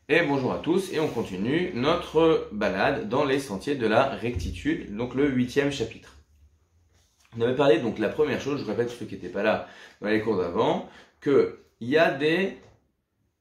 Et bonjour à tous, et on continue notre balade dans les sentiers de la rectitude, donc le 8e chapitre. On avait parlé, donc la première chose, je répète pour ceux qui n'étaient pas là dans les cours d'avant, qu'il y a le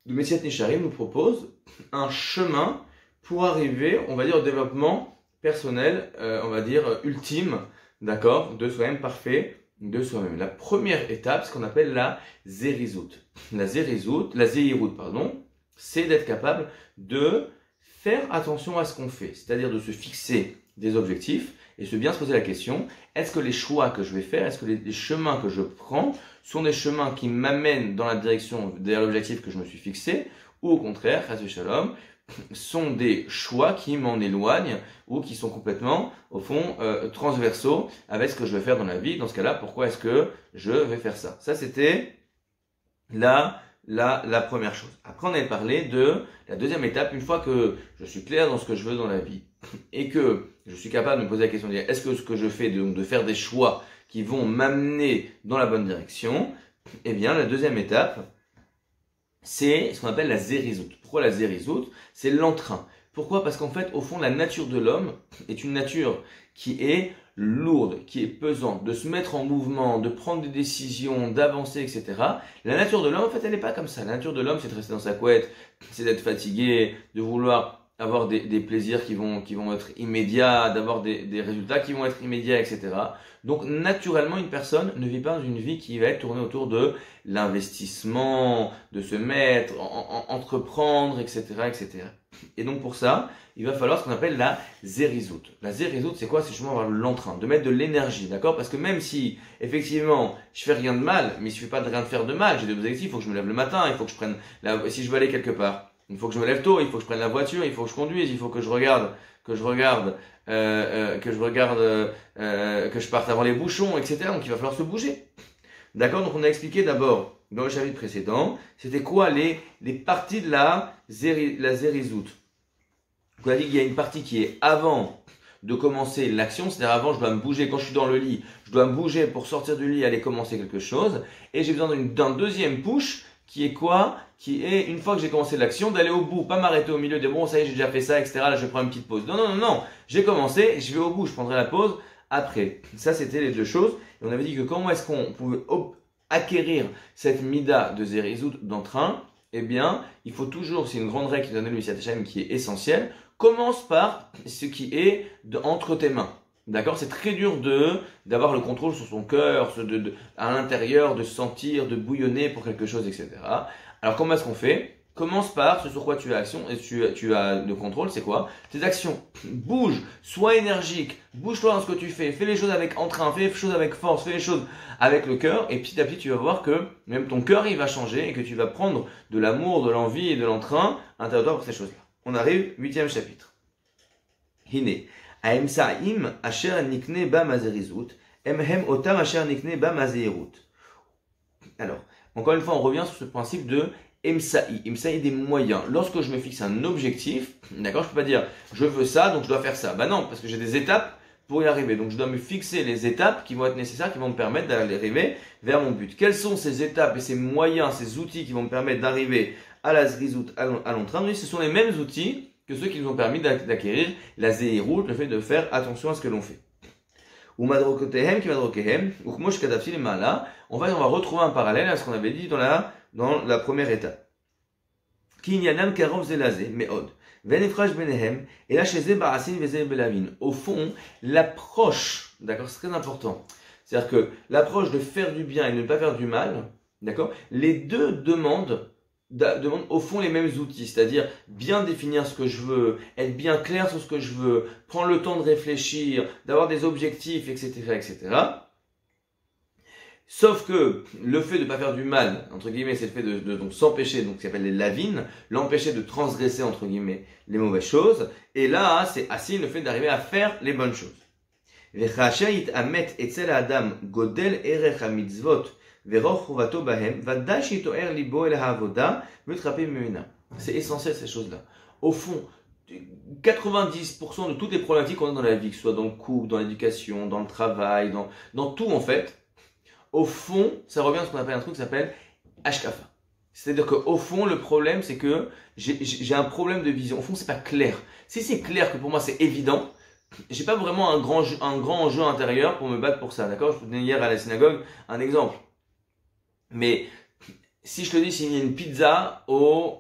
Messiat Nisharim nous propose un chemin pour arriver, on va dire, au développement personnel, on va dire, ultime, d'accord, de soi-même parfait, de soi-même. La première étape, ce qu'on appelle la Zérizut. La Zéhirout, pardon, c'est d'être capable de faire attention à ce qu'on fait, c'est-à-dire de se fixer des objectifs et se bien se poser la question, est-ce que les choix que je vais faire, est-ce que les chemins que je prends sont des chemins qui m'amènent dans la direction vers l'objectif que je me suis fixé, ou au contraire, Chas Shalom, sont des choix qui m'en éloignent ou qui sont complètement, au fond, transversaux avec ce que je vais faire dans la vie. Dans ce cas-là, pourquoi est-ce que je vais faire ça? Ça, c'était la première chose. Après, on avait parlé de la deuxième étape. Une fois que je suis clair dans ce que je veux dans la vie et que je suis capable de me poser la question de dire est-ce que ce que je fais, donc de faire des choix qui vont m'amener dans la bonne direction, eh bien, la deuxième étape, c'est ce qu'on appelle la zérizut. Pourquoi la zérizut? C'est l'entrain. Pourquoi? Parce qu'en fait, au fond, la nature de l'homme est une nature qui est lourde, qui est pesante, de se mettre en mouvement, de prendre des décisions, d'avancer, etc. La nature de l'homme, en fait, elle n'est pas comme ça. La nature de l'homme, c'est de rester dans sa couette, c'est d'être fatigué, de vouloir avoir des plaisirs qui vont être immédiats, d'avoir des résultats qui vont être immédiats, etc. Donc, naturellement, une personne ne vit pas dans une vie qui va être tournée autour de l'investissement, de se mettre, entreprendre, etc., etc. Et donc, pour ça, il va falloir ce qu'on appelle la zérizut. La zérizut, c'est quoi? C'est justement avoir l'entrain, de mettre de l'énergie, d'accord? Parce que même si, effectivement, je fais rien de mal, mais il suffit pas de rien faire de mal, j'ai des objectifs, il faut que je me lève le matin, il faut que je prenne, si je veux aller quelque part, il faut que je me lève tôt, il faut que je prenne la voiture, il faut que je conduise, il faut que je regarde, que je parte avant les bouchons, etc. Donc il va falloir se bouger. D'accord? Donc on a expliqué d'abord, dans le chapitre précédent, c'était quoi les parties de la zérizut. On a dit qu'il y a une partie qui est avant de commencer l'action, c'est-à-dire avant je dois me bouger, quand je suis dans le lit, je dois me bouger pour sortir du lit et aller commencer quelque chose, et j'ai besoin d'un deuxième push, qui est quoi? Qui est, une fois que j'ai commencé l'action, d'aller au bout, pas m'arrêter au milieu, de bon, ça y est, j'ai déjà fait ça, etc. Là, je vais prendre une petite pause. Non, non, non, non. J'ai commencé, je vais au bout, je prendrai la pause après. Ça, c'était les deux choses. Et on avait dit que comment est-ce qu'on pouvait acquérir cette mida de zérizut d'entrain? Eh bien, il faut toujours, c'est une grande règle qui donne le Messiat Hashem qui est essentielle, commence par ce qui est entre tes mains. D'accord? C'est très dur d'avoir le contrôle sur son cœur, à l'intérieur, de sentir, de bouillonner pour quelque chose, etc. Alors, comment est-ce qu'on fait? Commence par ce sur quoi tu as action et tu as le contrôle, c'est quoi? Tes actions. Bouge, sois énergique, bouge-toi dans ce que tu fais les choses avec entrain, fais les choses avec force, fais les choses avec le cœur, et petit à petit, tu vas voir que même ton cœur, il va changer et que tu vas prendre de l'amour, de l'envie et de l'entrain à l'intérieur de toi pour ces choses-là. On arrive, 8e chapitre. Hine. האמצעים אשר נקנה במזריזות, הם אותם אשר נקנה במזהירות. Alors, encore une fois, on revient sur ce principe de Emsaï. Emsaï des moyens. Lorsque je me fixe un objectif, d'accord, je peux pas dire je veux ça, donc je dois faire ça. Bah non, parce que j'ai des étapes pour y arriver. Donc je dois me fixer les étapes qui vont être nécessaires, qui vont me permettre d'arriver vers mon but. Quelles sont ces étapes et ces moyens, ces outils qui vont me permettre d'arriver à la zrizout, à l'entrain? Ce sont les mêmes outils que ceux qui nous ont permis d'acquérir la zéhirout, le fait de faire attention à ce que l'on fait. Ou madrokotehem, qui madrokehem, ou kmosh kadafsi les mala. En fait, on va retrouver un parallèle à ce qu'on avait dit dans la première étape. Ki inyanam karov zelazé, meod. Venefrash benehem, et là chez barasin vezé belavin. Au fond, l'approche, d'accord, c'est très important. C'est-à-dire que l'approche de faire du bien et de ne pas faire du mal, d'accord, les deux demandent au fond les mêmes outils, c'est-à-dire bien définir ce que je veux, être bien clair sur ce que je veux, prendre le temps de réfléchir, d'avoir des objectifs, etc., etc. Sauf que le fait de ne pas faire du mal, entre guillemets, c'est le fait de donc s'empêcher, donc ce qu'on appelle les lavines, l'empêcher de transgresser, entre guillemets, les mauvaises choses. Et là, c'est assis le fait d'arriver à faire les bonnes choses. C'est essentiel ces choses-là. Au fond, 90% de toutes les problématiques qu'on a dans la vie, que ce soit dans le couple, dans l'éducation, dans le travail, dans tout en fait, au fond, ça revient à ce qu'on appelle un truc qui s'appelle Ashkafa. C'est-à-dire qu'au fond, le problème, c'est que j'ai un problème de vision. Au fond, c'est pas clair. Si c'est clair que pour moi, c'est évident, j'ai pas vraiment un grand enjeu intérieur pour me battre pour ça, d'accord? Je vous donnais hier à la synagogue un exemple. Mais si je te dis s'il y a une pizza au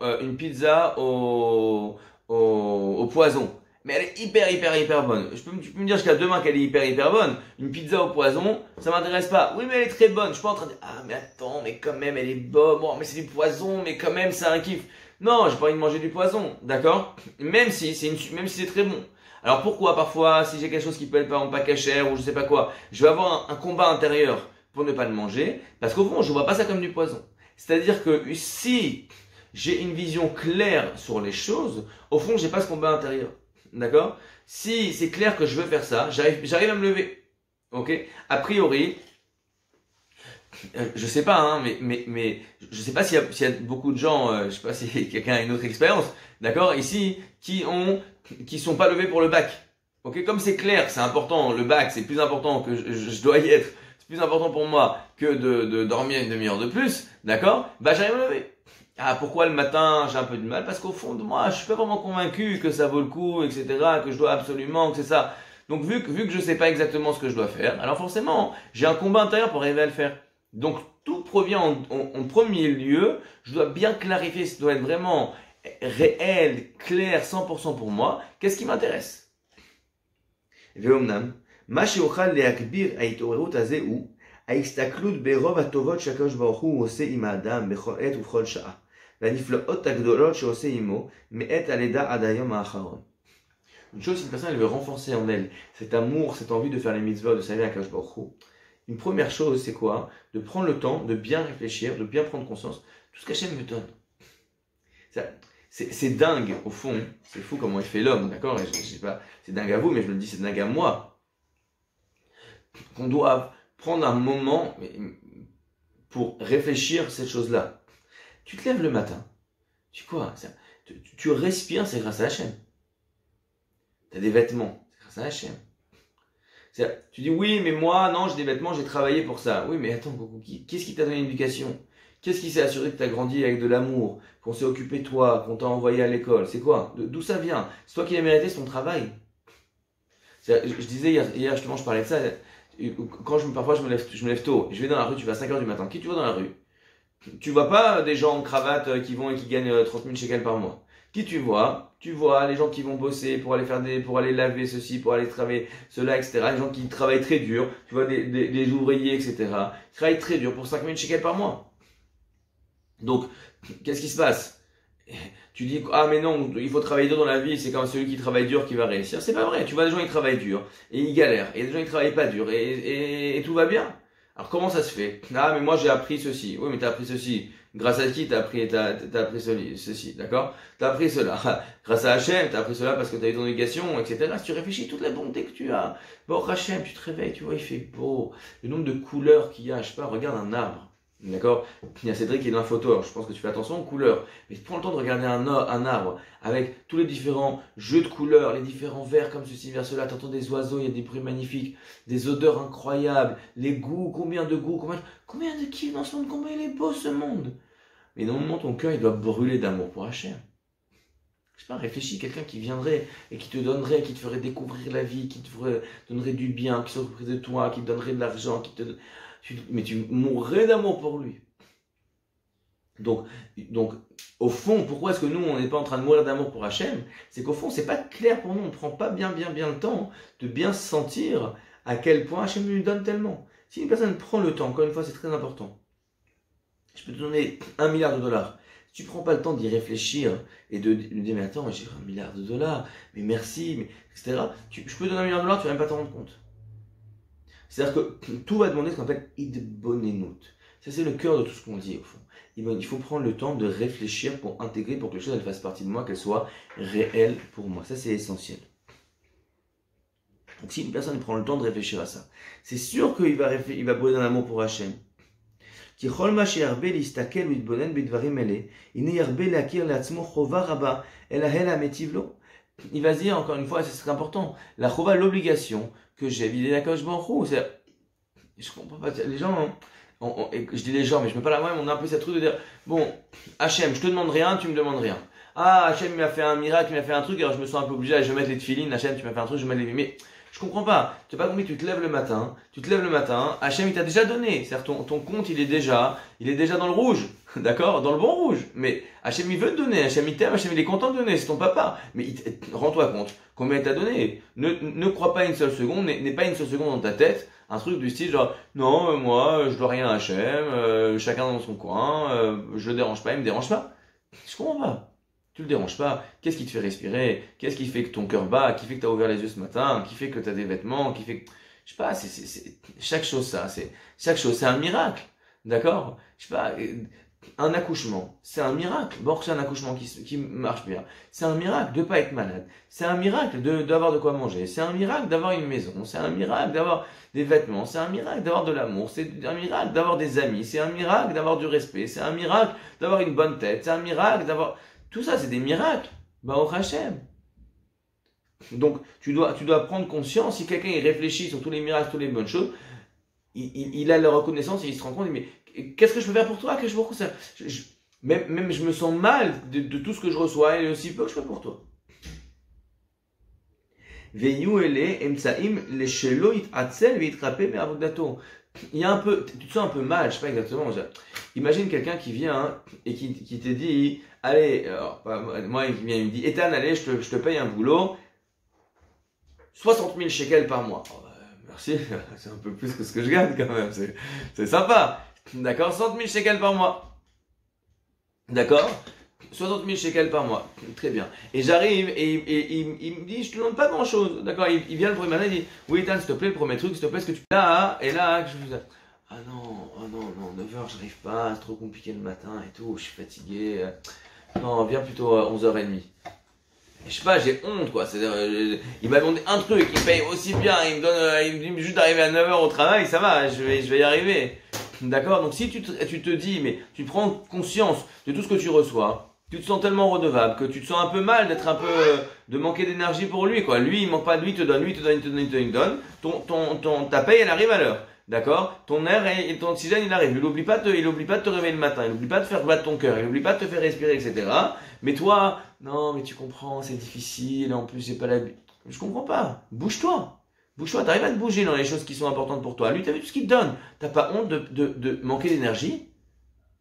poison, mais elle est hyper bonne. Tu peux me dire jusqu'à demain qu'elle est hyper bonne. Une pizza au poison, ça m'intéresse pas. Oui, mais elle est très bonne. Je suis pas en train de dire, ah, mais attends, mais quand même, elle est bonne. Bon, mais c'est du poison, mais quand même, c'est un kiff. Non, j'ai pas envie de manger du poison, d'accord? Même si c'est très bon. Alors pourquoi parfois, si j'ai quelque chose qui peut être par exemple pas cachère ou je sais pas quoi, je vais avoir un combat intérieur pour ne pas le manger, parce qu'au fond, je vois pas ça comme du poison. C'est-à-dire que si j'ai une vision claire sur les choses, au fond, j'ai pas ce combat intérieur. D'accord? Si c'est clair que je veux faire ça, j'arrive à me lever. Ok? A priori, je sais pas, hein, mais je sais pas s'il y a beaucoup de gens, je sais pas si quelqu'un a une autre expérience, d'accord, ici, qui sont pas levés pour le bac. Ok? Comme c'est clair, c'est important, le bac, c'est plus important que je dois y être, c'est plus important pour moi que de dormir une demi-heure de plus, d'accord? Bah, j'arrive à me lever. Ah, pourquoi le matin j'ai un peu de mal? Parce qu'au fond de moi, je suis pas vraiment convaincu que ça vaut le coup, etc., que je dois absolument, que c'est ça. Donc vu que je sais pas exactement ce que je dois faire, alors forcément, j'ai un combat intérieur pour arriver à le faire. Donc tout provient en premier lieu, je dois bien clarifier, ça doit être vraiment réel, clair, 100% pour moi. Qu'est-ce qui m'intéresse? ואומנם, מה שיוכל להגביר ההתעוררות הזה הוא ההסתכלות ברוב הטובות שהקדוש ברוך הוא עושה עם האדם בכל עת ובכל שעה, והנפלאות הגדולות שעושה עמו מעת הלידה עד היום האחרון. Une chose, si une personne elle veut renforcer en elle cet amour, cette envie de faire les mitzvot, de servir à Kadosh Baruch Hu, une première chose, c'est quoi? De prendre le temps, de bien réfléchir, de bien prendre conscience, tout ce qu'Hachem me donne. C'est dingue, au fond, c'est fou comment il fait l'homme, d'accord? Je sais pas, c'est dingue à vous, mais je me le dis, c'est dingue à moi. Qu'on doit prendre un moment pour réfléchir à cette chose-là. Tu te lèves le matin, tu respires, c'est grâce à Hachem. Tu as des vêtements, c'est grâce à Hachem. Tu dis oui, mais moi, non, j'ai des vêtements, j'ai travaillé pour ça. Oui, mais attends, qu'est-ce qui t'a donné l'éducation? Qu'est-ce qui s'est assuré que tu as grandi avec de l'amour, qu'on s'est occupé de toi, qu'on t'a envoyé à l'école? C'est quoi? D'où ça vient? C'est toi qui l'as mérité, c'est ton travail. Je disais hier, justement, je parlais de ça. Parfois, je me lève tôt. Je vais dans la rue, tu vas à 5h du matin. Qui tu vois dans la rue? Tu vois pas des gens en cravate qui vont et qui gagnent 30 000 shekels par mois. Qui tu vois? Tu vois les gens qui vont bosser pour aller laver ceci, pour aller travailler cela, etc. Les gens qui travaillent très dur. Tu vois des ouvriers, etc. Ils travaillent très dur pour 5 000 shekels par mois. Donc, qu'est-ce qui se passe? Tu dis, ah mais non, il faut travailler dur dans la vie, c'est comme celui qui travaille dur qui va réussir. C'est pas vrai, tu vois des gens qui travaillent dur, et ils galèrent, et des gens qui travaillent pas dur, et tout va bien. Alors comment ça se fait? Ah mais moi j'ai appris ceci. Oui mais t'as appris ceci. Grâce à qui t'as appris ceci, d'accord? T'as appris cela. Grâce à Hachem, t'as appris cela parce que t'as eu ton éducation, etc. Si tu réfléchis toute la bonté que tu as, bon Hachem, tu te réveilles, tu vois, il fait beau. Le nombre de couleurs qu'il y a, je sais pas, regarde un arbre. D'accord? Il y a Cédric qui est dans la photo, alors je pense que tu fais attention aux couleurs. Mais prends le temps de regarder un arbre avec tous les différents jeux de couleurs, les différents vers comme ceci, vers cela. T'entends des oiseaux, il y a des bruits magnifiques, des odeurs incroyables, les goûts, combien de goûts, combien de kiffs dans ce monde, combien il est beau ce monde. Mais dans le moment, ton cœur, il doit brûler d'amour pour Hachem. Je sais pas, réfléchis, quelqu'un qui viendrait et qui te donnerait, qui te ferait découvrir la vie, qui te donnerait du bien, qui s'occuperait de toi, qui te donnerait de l'argent, mais tu mourrais d'amour pour lui. Donc, au fond, pourquoi est-ce que nous, on n'est pas en train de mourir d'amour pour Hachem? C'est qu'au fond, c'est pas clair pour nous. On ne prend pas bien le temps de bien sentir à quel point Hachem lui donne tellement. Si une personne prend le temps, encore une fois, c'est très important. Je peux te donner $1 milliard. Si tu prends pas le temps d'y réfléchir et de lui dire, mais attends, j'ai $1 milliard, mais merci, etc. Je peux te donner $1 milliard, tu vas même pas t'en rendre compte. C'est-à-dire que tout va demander ce qu'on appelle idbonenut. Ça, c'est le cœur de tout ce qu'on dit, au fond. Il faut prendre le temps de réfléchir pour intégrer, pour que les choses elles fassent partie de moi, qu'elles soient réelles pour moi. Ça, c'est essentiel. Donc, si une personne prend le temps de réfléchir à ça, c'est sûr qu'il va brûler d'un amour pour Hachem. Il va se dire, encore une fois, et c'est très important, la chova, l'obligation que j'ai vis-à-vis d'Akadosh Baruch Hu. Je comprends pas, les gens, et je dis les gens, mais je mets pas la main, on a un peu cette truc de dire, bon, Hachem, je te demande rien, tu me demandes rien. Ah, Hachem, il m'a fait un miracle, il m'a fait un truc, alors je me sens un peu obligé, je vais mettre les tefilines, Hachem, tu m'as fait un truc, je vais mettre les... Mais je comprends pas. Tu n'as pas compris, tu te lèves le matin, Hachem, il t'a déjà donné. C'est-à-dire, ton compte, il est déjà dans le rouge. D'accord? Dans le bon rouge. Mais Hachem, il veut te donner. Hachem, il t'aime. Hachem, il est content de donner. C'est ton papa. Mais rends-toi compte. Combien il t'a donné? Ne crois pas une seule seconde, n'est pas une seule seconde dans ta tête. Un truc du style genre, non, moi, je dois rien à Hachem, chacun dans son coin, je le dérange pas, il me dérange pas. Je comprends pas. Tu le déranges pas. Qu'est-ce qui te fait respirer? Qu'est-ce qui fait que ton cœur bat? Qui fait que tu as ouvert les yeux ce matin? Qui fait que tu as des vêtements? Qui fait que... Je sais pas, chaque chose chaque chose, c'est un miracle. D'accord? Je sais pas, un accouchement, c'est un miracle. Bon, c'est un accouchement qui marche bien. C'est un miracle de pas être malade. C'est un miracle d'avoir de quoi manger. C'est un miracle d'avoir une maison. C'est un miracle d'avoir des vêtements. C'est un miracle d'avoir de l'amour. C'est un miracle d'avoir des amis. C'est un miracle d'avoir du respect. C'est un miracle d'avoir une bonne tête. C'est un miracle d'avoir... Tout ça, c'est des miracles. Baruch Hashem. Donc, tu dois prendre conscience, si quelqu'un il réfléchit sur tous les miracles, toutes les bonnes choses, il a la reconnaissance et il se rend compte, mais qu'est-ce que je peux faire pour toi? Que même je me sens mal de tout ce que je reçois et aussi peu que je fais pour toi. Il y a un peu, tu te sens un peu mal, je sais pas exactement. Imagine quelqu'un qui vient et qui te dit, allez, moi il vient, il me dit, Ethan, allez, je te paye un boulot, 60 000 shekels par mois. Oh, merci, c'est un peu plus que ce que je gagne quand même, c'est sympa. D'accord, 60 000 shekels par mois. D'accord? 60 000 shekels par mois. Très bien. Et j'arrive et il me dit, je te demande pas grand chose. D'accord? Il vient le premier matin, il dit, oui, Ethan, s'il te plaît, le premier truc, s'il te plaît, ce que tu fais là, et là, je vous ah non, 9h, j'arrive pas, c'est trop compliqué le matin et tout, je suis fatigué. Non, viens plutôt à 11h30. Je sais pas, j'ai honte quoi. Il m'a demandé un truc, il paye aussi bien, il me dit juste d'arriver à 9h au travail, ça va, je vais y arriver. D'accord? Donc si tu te dis, mais tu prends conscience de tout ce que tu reçois, tu te sens tellement redevable que tu te sens un peu mal d'être un peu, de manquer d'énergie pour lui quoi. Lui, il manque pas de lui, il te donne, il te donne. Ta paye, elle arrive à l'heure. D'accord? Ton air et ton oxygène, il arrive. Il oublie pas de te réveiller le matin. Il oublie pas de faire battre ton cœur. Il oublie pas de te faire respirer, etc. Mais toi, non, mais tu comprends, c'est difficile. En plus, j'ai pas l'habitude. Je comprends pas. Bouge-toi. Bouge-toi. T'arrives à te bouger dans les choses qui sont importantes pour toi. Lui, t'as vu tout ce qu'il te donne. T'as pas honte de manquer d'énergie?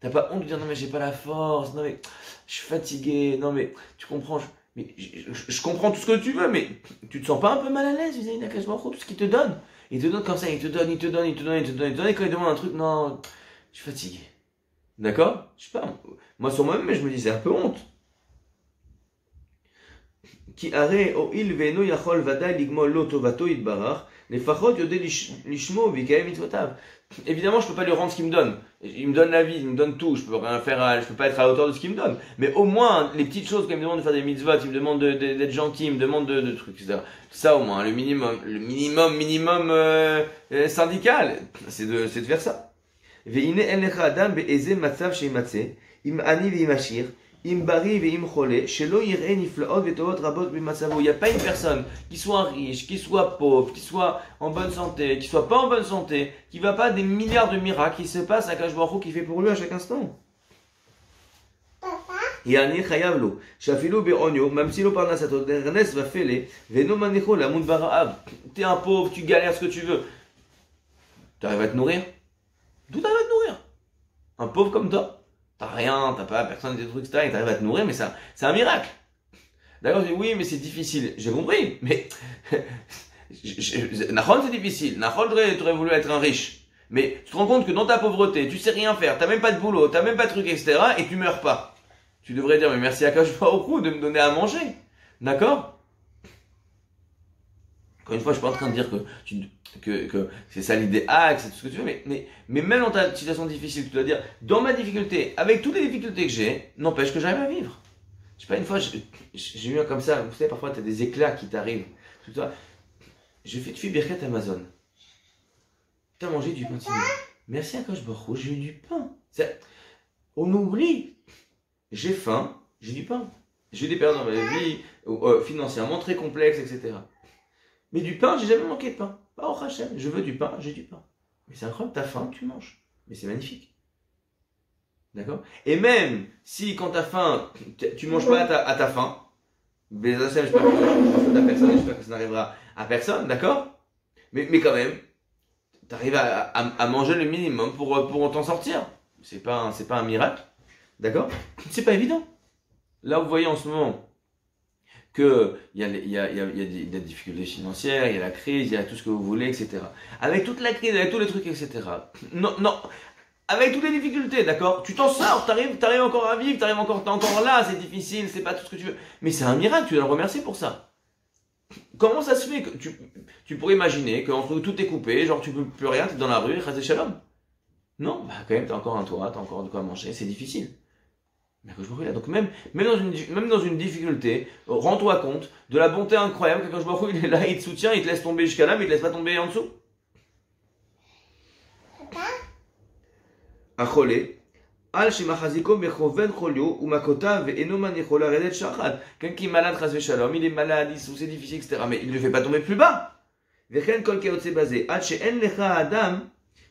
T'as pas honte de dire, non, mais j'ai pas la force. Non, mais je suis fatigué. Non, mais tu comprends. Je comprends tout ce que tu veux, mais tu te sens pas un peu mal à l'aise vis-à-vis d'Akadosh Baruch Hu, tout ce qu'il te donne? Il te donne comme ça, il te donne, et quand il demande un truc, non, je suis fatigué. D'accord? Je sais pas, moi sur moi-même, je me dis, c'est un peu honte. Ki are o il veno yachol vadai ligmol lo tovato itbarach, lefachot yodé lishmo vikaim mitzvotav. Évidemment, je peux pas lui rendre ce qu'il me donne. Il me donne la vie, il me donne tout. Je peux rien faire, je peux pas être à la hauteur de ce qu'il me donne. Mais au moins, les petites choses, quand il me demande de faire des mitzvot, il me demande d'être gentil, il me demande de trucs, etc. Ça, au moins, le minimum syndical, c'est de faire ça. Ve'ine en lecha adam be'eze matzav sheimatze, im ani ve'im ashir, im bari ve'im chole, shelo yir'e niflaot ve'tovot rabot b'matzavo. Il n'y a pas une personne qui soit riche, qui soit pauvre, qui soit en bonne santé, qui soit pas en bonne santé, qui va pas des milliards de miracles qui se passent à Akadosh Baruch Hu qui fait pour lui à chaque instant. Yani chayav lo, shafilu be'onyo, même si lo parnasato dernes va fele, ve'no manecho la mund bara'ab. T'es un pauvre, tu galères ce que tu veux. T'arrives à te nourrir? D'où t'arrives à te nourrir? Un pauvre comme toi? T'as rien, t'as pas personne, des trucs, etc. Et t'arrives à te nourrir, mais c'est un miracle. D'accord, je dis oui, mais c'est difficile. J'ai compris, mais Nahon, c'est difficile. Nahon, t'aurais voulu être un riche. Mais tu te rends compte que dans ta pauvreté, tu sais rien faire, t'as même pas de boulot, t'as même pas de trucs, etc. Et tu meurs pas. Tu devrais dire, mais merci à Akadosh Baruch Hu de me donner à manger. D'accord? Encore une fois, je suis pas en train de dire que c'est ça l'idéal, que c'est tout ce que tu veux, mais même dans ta situation difficile, tu dois dire, dans ma difficulté, avec toutes les difficultés que j'ai, n'empêche que j'arrive à vivre. Je sais pas, une fois, j'ai eu un comme ça, vous savez, parfois tu as des éclats qui t'arrivent. J'ai fait de Birkat Amazon. Tu as mangé du pain de Simoun. Merci à Akadosh Baruch Hu, j'ai eu du pain. On oublie. J'ai faim, j'ai du pain. J'ai eu des périodes dans ma vie financièrement très complexes, etc. Mais du pain, j'ai jamais manqué de pain. Pas au Hachem, je veux du pain, j'ai du pain. Mais c'est incroyable, t'as faim, tu manges. Mais c'est magnifique. D'accord? Et même si quand tu as faim, tu manges pas à ta faim, j'espère que ça personne, j'espère que ça n'arrivera à personne, d'accord? Mais quand même, tu arrives à manger le minimum pour t'en sortir. C'est pas un miracle, d'accord? C'est pas évident. Là, vous voyez en ce moment qu'il y a des difficultés financières, il y a la crise, il y a tout ce que vous voulez, etc. Avec toute la crise, avec tous les trucs, etc. Non, avec toutes les difficultés, d'accord? Tu t'en sors, t'arrives encore à vivre, t'es encore là, c'est difficile, c'est pas tout ce que tu veux. Mais c'est un miracle, tu dois le remercier pour ça. Comment ça se fait que tu pourrais imaginer que tout est coupé, genre tu peux plus rien, t'es dans la rue, chasser shalom? Non, bah quand même t'as encore un toit, t'as encore de quoi manger, c'est difficile. Mais que je me là. Donc même dans une difficulté, rends-toi compte de la bonté incroyable que quand je me il est là, il te soutient, il te laisse tomber jusqu'à là, mais il te laisse pas tomber en dessous. Acholé. Al shemachaziko mechoven cholio ou makota ve'enoman yechola redet shachad. Quelqu'un qui est malade, chas shalom, il est malade, c'est difficile, etc. Mais il ne le fait pas tomber plus bas. Vechen kol keotse basé. Al she'en lecha adam.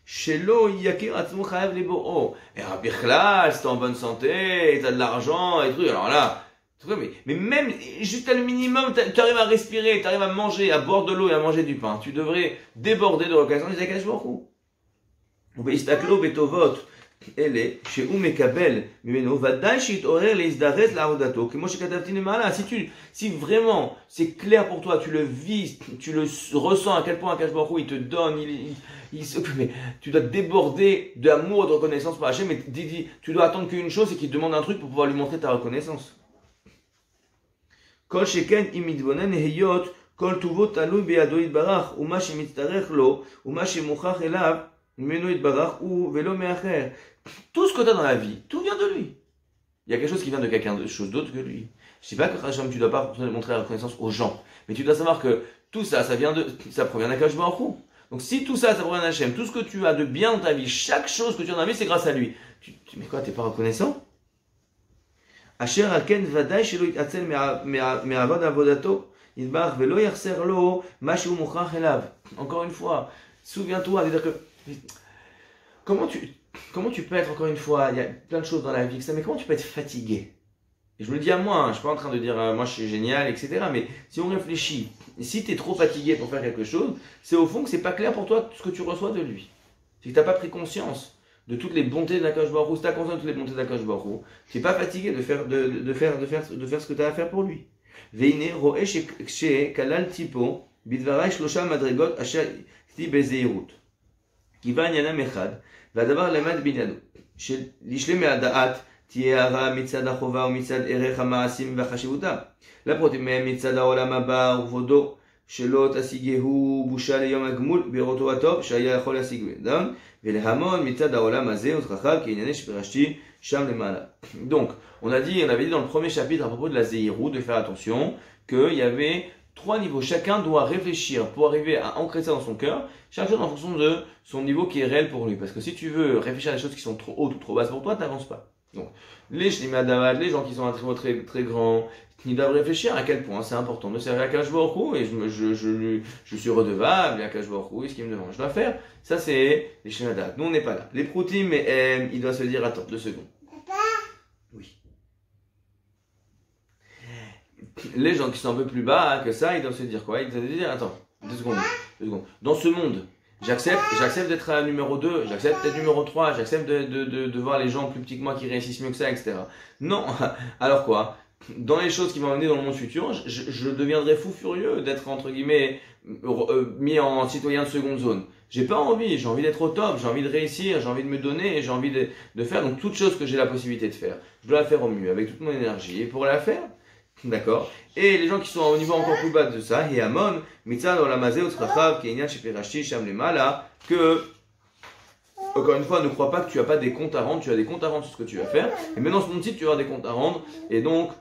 Shelo yakir atzmo chayav liboro. Et Birklal, si t'es en bonne santé, t'as de l'argent et tout. Alors là, mais même juste à le minimum, tu arrives à respirer, tu arrives à manger, à boire de l'eau et à manger du pain. Tu devrais déborder de reconnaissance des Akadosh Baruch Hu. Veistaklo betovot. Elle chez Umekabel, Mimeno, Vadaï Shitorer les Isdarez la Odato, que moi je Katavtine Mala. Si vraiment c'est clair pour toi, tu le vis, tu le ressens à quel point Akadosh Baruch Hu il te donne, mais tu dois déborder d'amour et de reconnaissance pour Hachem, mais tu dois attendre qu'une chose, c'est qu'il te demande un truc pour pouvoir lui montrer ta reconnaissance. Kol Sheken Imidbonen Heyot, Kol Tuvot Talui Beado Itbarach, Uma Shemitzarech Lo, Uma Shemuchach Elav. Tout ce que tu as dans la vie, tout vient de lui. Il y a quelque chose qui vient de quelqu'un d'autre que lui. Je ne dis pas que Hachem, tu ne dois pas montrer la reconnaissance aux gens, mais tu dois savoir que tout ça, ça provient d'Akadosh Baruch Hu. Donc si tout ça, ça provient d'Hachem, tout ce que tu as de bien dans ta vie, chaque chose que tu as dans la vie, c'est grâce à lui. Mais quoi, tu n'es pas reconnaissant? Asher alken vadaï shelo itatzel me'avad avodato yitbarach velo yachser lo ma shu muchach elav. Encore une fois, souviens-toi, c'est-à-dire que comment tu peux être, encore une fois, il y a plein de choses dans la vie, mais comment tu peux être fatigué? Et je me le dis à moi, je ne suis pas en train de dire moi je suis génial, etc. Mais si on réfléchit, si tu es trop fatigué pour faire quelque chose, c'est au fond que c'est pas clair pour toi ce que tu reçois de lui. C'est que tu n'as pas pris conscience de toutes les bontés de l'Akadosh Baruch Hu. Si tu as conscience de toutes les bontés de l'Akadosh Baruch Hu, tu n'es pas fatigué de faire ce que tu as à faire pour lui. Veine roe she kalal tipo bidvarai shlosha madregot asher ti bezeirut. Kivan yanam echad, והדבר למד בעניינו, שלשלם מהדעת תהיה אהבה מצד החובה ומצד ערך המעשים והחשיבותם. לפרוטים מהם מצד העולם הבא וכבודו, שלא תשיגהו בושה ליום הגמול בראותו הטוב שהיה יכול להשיג בידם, ולהמון מצד העולם הזה ותכחיו כענייני שפרשתי שם למעלה. Donc, on avait dit dans le premier chapitre à propos de la zéhirut, de faire attention, qu'il y avait 3 niveaux. Chacun doit réfléchir pour arriver à ancrer ça dans son cœur, chaque chose en fonction de son niveau qui est réel pour lui. Parce que si tu veux réfléchir à des choses qui sont trop hautes ou trop basses pour toi, tu n'avances pas. Donc, les shlimadavad, les gens qui sont à un niveau très, très grand, ils doivent réfléchir à quel point c'est important de servir à Akadosh Baruch Hu et je suis redevable à Akadosh Baruch Hu et ce qu'il me demande. Je dois faire. Ça, c'est les shlimadavad. Nous, on n'est pas là. Les proutim, il doit se dire attends, 2 secondes. Oui. Les gens qui sont un peu plus bas que ça, ils doivent se dire quoi? Ils doivent se dire, attends, 2 secondes. Dans ce monde, j'accepte d'être à numéro 2, j'accepte d'être numéro 3, j'accepte de voir les gens plus petits que moi qui réussissent mieux que ça, etc. Non, alors quoi? Dans les choses qui vont amener dans le monde futur, je deviendrai fou furieux d'être, entre guillemets, mis en citoyen de seconde zone. J'ai pas envie, j'ai envie d'être au top, j'ai envie de réussir, j'ai envie de me donner, j'ai envie de faire donc toute chose que j'ai la possibilité de faire. Je dois la faire au mieux, avec toute mon énergie. Et pour la faire, d'accord. Et les gens qui sont au niveau encore plus bas de ça, et Amon, Mitzad Olamazé Utzrachav, Kenyan Sheperashi Sham Lemala, que, encore une fois, ne crois pas que tu n'as pas des comptes à rendre, tu as des comptes à rendre sur ce que tu vas faire. Et maintenant, ce monde-ci, tu vas avoir des comptes à rendre, et donc,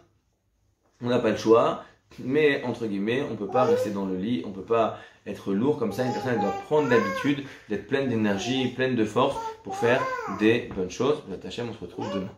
on n'a pas le choix, mais entre guillemets, on ne peut pas rester dans le lit, on ne peut pas être lourd comme ça. Une personne elle doit prendre l'habitude d'être pleine d'énergie, pleine de force pour faire des bonnes choses. Hachem, on se retrouve demain.